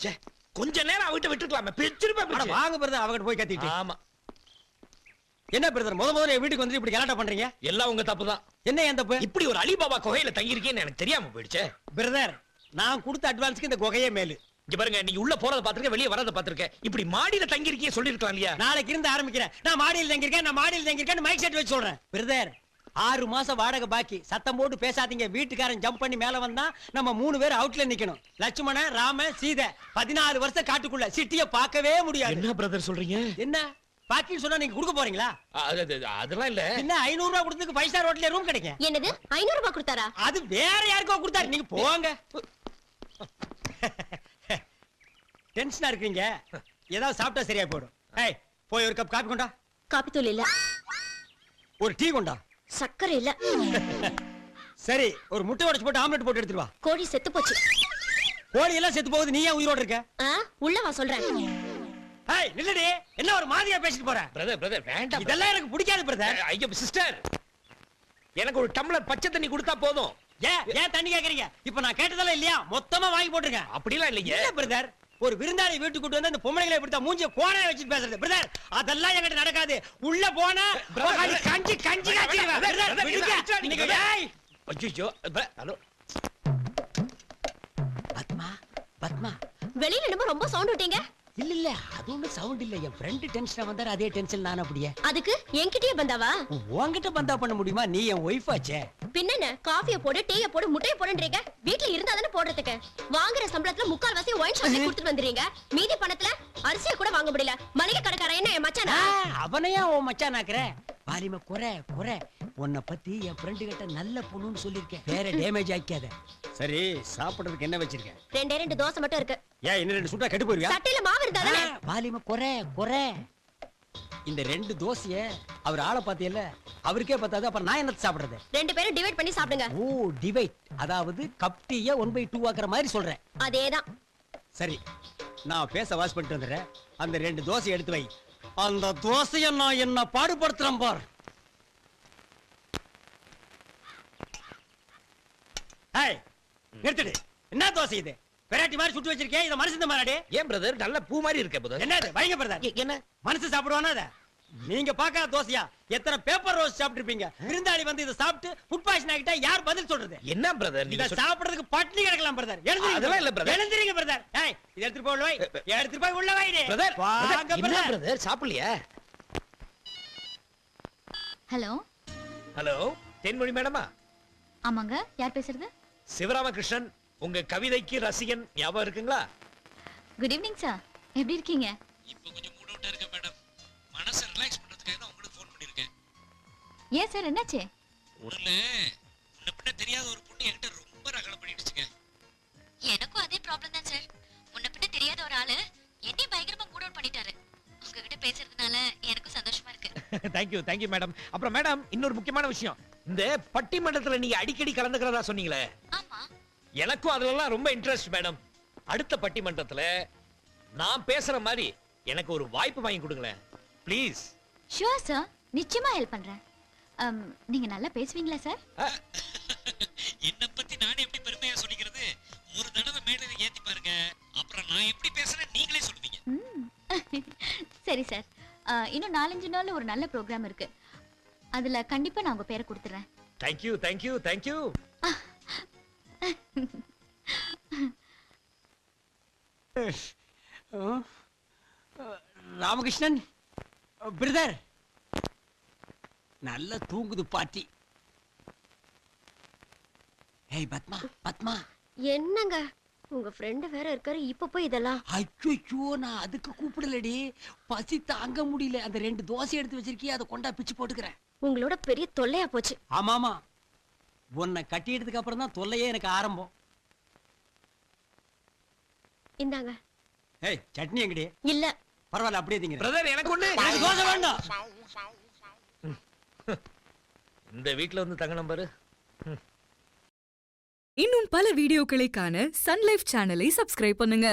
ச்சே, கொஞ்ச நேரம் அவகிட்ட விட்டுக்கலாமே, பிச்சிருப்பேன். வாங்க பிரதர், அவகிட்ட போய் கத்திட்டு. ஆமா, என்ன பிரதர் முதல்ல என் வீட்டுக்கு வந்து இப்படி கலாட்டா பண்றீங்க? எல்லாம் உங்க தப்பு தான். என்ன என் தப்பு? இப்படி ஒரு அலிபாபா குகையில தங்கி இருக்கேன்னு எனக்கு தெரியாம போயிடுச்சே. பிரதர், நான் கொடுத்த அட்வான்ஸ்க்கு இந்த குகையே மேலு. இங்க பாருங்க, நீங்க உள்ள போறத பாத்துருக்கேன், வெளிய வரத பாத்துருக்கேன். இப்படி மாடியில தங்கி இருக்கீங்க சொல்லிருக்கலாம் இல்லையா? நாளைக்கு இருந்து ஆரம்பிக்கிறேன். நான் மாடியில் தங்கியிருக்கேன் மைக் செட் வச்சு சொல்றேன். பிரதர், 6 மாசம் வாடகை பாக்கி. சத்தம் போட்டு பேசாதீங்க. வீட்டுக்காரன் ஜம்ப் பண்ணி மேல வந்தா நம்ம 3 பேர் அவுட்ல நிக்கணும். லட்சுமண, ராம, சீதை 14 வருஷம் காட்டுக்குள்ள சிட்டிய பார்க்கவே முடியாது. என்ன பிரதர் சொல்றீங்க? என்ன பாக்கின்னு சொன்னா நீங்க கொடுக்க போறீங்களா? அதெல்லாம் இல்ல. என்ன 500 ரூபாய் கொடுத்துக்கு 5 ஸ்டார் ஹோட்டல்ல ரூம் கிடைக்கும்? என்னது 500 ரூபாய் கொடுத்தாரா? அது வேற யாருக்கோ கொடுத்தாரு. நீங்க போங்க. டென்ஷனா இருக்கீங்க. ஏதாவது சாப்பிட்டா சரியா போயிடும். ஏய், போய் ஒரு கப் காபி கொண்டா. காபி தூள் இல்ல. ஒரு டீ கொண்டா. சக்கரை இல்ல. சரி, ஒரு முட்டை உடைச்சு போட்டு ஆம்லெட் போட்டு எடுத்துட்டு வா. கோழி செத்து போச்சு. கோழி எல்லாம் செத்து போகுது, நீ ஏன் உயிரோட இருக்க? உள்ள வா சொல்றேன். ஏய், நில்லுடி. என்ன ஒரு மாதிரியா பேசிட்டு போற? பிரதர் வேண்டாம். இதெல்லாம் எனக்கு பிடிக்காது பிரதர். ஐயா சிஸ்டர், எனக்கு ஒரு டம்ளர் பச்சை தண்ணி கொடுத்தா போதும். ஏன் தண்ணி கேக்குறீங்க? இப்ப நான் கேட்டதெல்லாம் இல்லையா? மொத்தமா வாங்கி போட்டுருங்க. அப்படிலாம் இல்லைங்க. இல்ல பிரதர், ஒரு விருந்தாளி வீட்டுக்கு கூட்டு வந்து அந்த பொம்பளைகளை இப்படி மூஞ்சிய கோணைய வச்சுட்டு பேசுறது. பிரதர், அதெல்லாம் என்கிட்ட நடக்காது. உள்ள போனா கஞ்சி காய்ச்சிடுவேன். பிரதர், விடுங்க. நீங்க ஏய். ஐயோ, ஹலோ பத்மா, பத்மா. வெளியில என்னமோ ரொம்ப சவுண்ட் விட்டீங்க. இல்ல அது ஒண்ணு சவுண்ட் இல்ல. என் ஃப்ரெண்ட் டென்ஷனா வந்தாரு, அதே டென்ஷன் நான் அப்படியே. அதுக்கு என்கிட்டயே பந்தாவா? உன்கிட்ட பந்தா பண்ண முடியுமா? நீ என் ஒய்ஃப் ஆச்சே. பின்னென்ன, காஃபியை போடு, டீயை போடு, முட்டையை போடுன்றீங்க. வீட்ல இருந்தா தானே போடுறதுக்கு. வாங்குற சம்பளத்துல 3/4 ஒயின் ஷாப்ல கொடுத்துட்டு வந்துறீங்க. மீதி பணத்துல அரிசியை கூட வாங்க முடியல. மளிகை கடைக்காரன் என்ன என் மச்சானா? அவனையா உன் மச்சான் ஆக்குற? பாலிம குறை. உன்னை பத்தி என் ஃப்ரெண்டு கிட்ட நல்ல பொண்ணுன்னு சொல்லிருக்கேன். வேற டேமேஜ் ஆக்காத. சரி, சாப்பிடுறதுக்கு என்ன வச்சிருக்கேன்? 2 தோசை மட்டும் இருக்கு. ஏன் இன்னும் 2 சுட்டா கெட்டு போயிருவியா? சட்டையில மாவு இருந்தாதானே? பாலிம குறை. இந்த 2 தோசைய அவர் ஆளை பாத்தியல்ல, அவருக்கே பத்தாது. அப்புறம் நான் என்ன சாப்பிடுறது? 2 பேரும் டிவைட் பண்ணி சாப்பிடுங்க. ஓ, டிவைட். அதாவது கப் டீய 1/2 ஆக்குற மாதிரி சொல்றேன். அதேதான். சரி, நான் பேச வாஷ் பண்ணிட்டு வந்துடுறேன். அந்த 2 தோசையை எடுத்து வை. அந்த தோசையை நான் என்ன பாடுபடுத்துறேன் பார். ஏய், நிறுத்துடு. என்ன தோசை இது? வெரைட்டி மாதிரி சுட்டு வச்சிருக்கேன். இத மனுஷன் மாறாடே. ஏன் பிரதர், நல்ல பூ மாதிரி இருக்க பிரதர். என்னது வைங்க பிரதர்? என்ன மனுஷன் சாப்பிடுவானா அத? நீங்க பார்க்காத தோசையா? எத்தனை பேப்பர் ரோஸ் சாப்பிட்டுருப்பீங்க. விருந்தாளி வந்து இத சாப்பிட்டு ஃபுட் பாய்சன் ஆகிட்டா யார் பதில் சொல்றது? என்ன பிரதர், இத சாப்பிடுறதுக்கு பட்டினி கிடக்கலாம் பிரதர். அதெல்லாம் இல்ல பிரதர். எழுந்திரீங்க பிரதர். ஏய், இத எடுத்து போய் உள்ள வை. எடுத்து போய் உள்ள வைடே. பிரதர், வாங்க என்ன பிரதர். பிரதர் சாப்பிடலையா? ஹலோ ஹலோ, தென்மொழி மேடமா? ஆமாங்க, யார் பேசுறது? சிவராமகிருஷ்ணன், உங்க கவிதைக்கு ரசிகன். ஞாபகம் இருக்குங்களா? குட் ஈவினிங் சார், எப்படி இருக்கீங்க? இப்போ கொஞ்சம் மூட் அவுட்டா இருக்கேன் மேடம். மனசை ரிலாக்ஸ் பண்றதுக்காக தான் உங்களுக்கு ஃபோன் பண்ணிருக்கேன். ஏன் சார், என்னாச்சு? ஒண்ணுல முன்ன பின்ன தெரியாத ஒரு பொண்ணு என்கிட்ட ரொம்ப ரகலை பண்ணிடுச்சுங்க. எனக்கும் அதே ப்ராப்ளம் தான் சார். முன்ன பின்ன தெரியாத ஒரு ஆளு என்னையும் பயங்கரமா மூட் அவுட் பண்ணிட்டாரு. உங்ககிட்ட பேசுறதுனால எனக்கும் சந்தோஷமா இருக்கு. Thank you madam. அப்புறம் மேடம், இன்னொரு முக்கியமான விஷயம். இந்த பட்டிமன்றத்துல நீங்க அடிக்கடி கலந்துக்கிறதா சொன்னீங்களே, ஆமா, எனக்கும் அதுலலாம் ரொம்ப இன்ட்ரெஸ்ட் மேடம். அடுத்த பட்டிமன்றத்துல நான் பேசுற மாதிரி எனக்கு ஒரு வாய்ப்பு வாங்கி கொடுங்களேன் ப்ளீஸ். ஷூர் சார், நிச்சயமா ஹெல்ப் பண்றேன். நீங்க நல்லா பேசுவீங்களா சார்? என்ன பத்தி நானே எப்படி பெருமையா சொல்லிக்கிறது? ஒரு தடவை மேடையில ஏத்தி பாருங்க, அப்புறம் நான் எப்படி பேசுறேன் நீங்களே சொல்லுவீங்க. சரி சார், இன்னும் 4-5 நாள்ல ஒரு நல்ல ப்ரோக்ராம் இருக்கு. அதுல கண்டிப்பா நான் உங்க பேரை கொடுத்துறேன். தேங்க்யூ. ராமகிருஷ்ணன் பிரதர், நல்ல தூங்குது பாட்டி. ஏய் பத்மா. என்னங்க, உங்க ஃப்ரெண்ட் வேற இருக்காரு, இப்ப போய் இதெல்லாம்? ஐயோ, நான் அதுக்கு கூப்பிடலடி. பசி தாங்க முடியல. அந்த 2 தோசை எடுத்து வச்சிருக்கிய, அதை கொண்டா பிச்சு போட்டுக்கிறேன். உங்களோட பெரிய தொல்லையா போச்சு. ஆமாமா, உன்னை கட்டிட்டதுக்கு அப்புறம் தான் தொல்லையே எனக்கு ஆரம்பம். இந்தாங்க. ஏய், சட்னி எங்கடி? இல்ல. பரவாயில்ல, அப்படியே திங்க பிரதர். எனக்கு ஒண்ணு, எனக்கு தோசை வேண்டாம். இந்த வீட்ல வந்து தங்க நம்பரு. இன்னும் பல வீடியோக்களை காண சன் லைஃப் சேனலை சப்ஸ்கிரைப் பண்ணுங்க.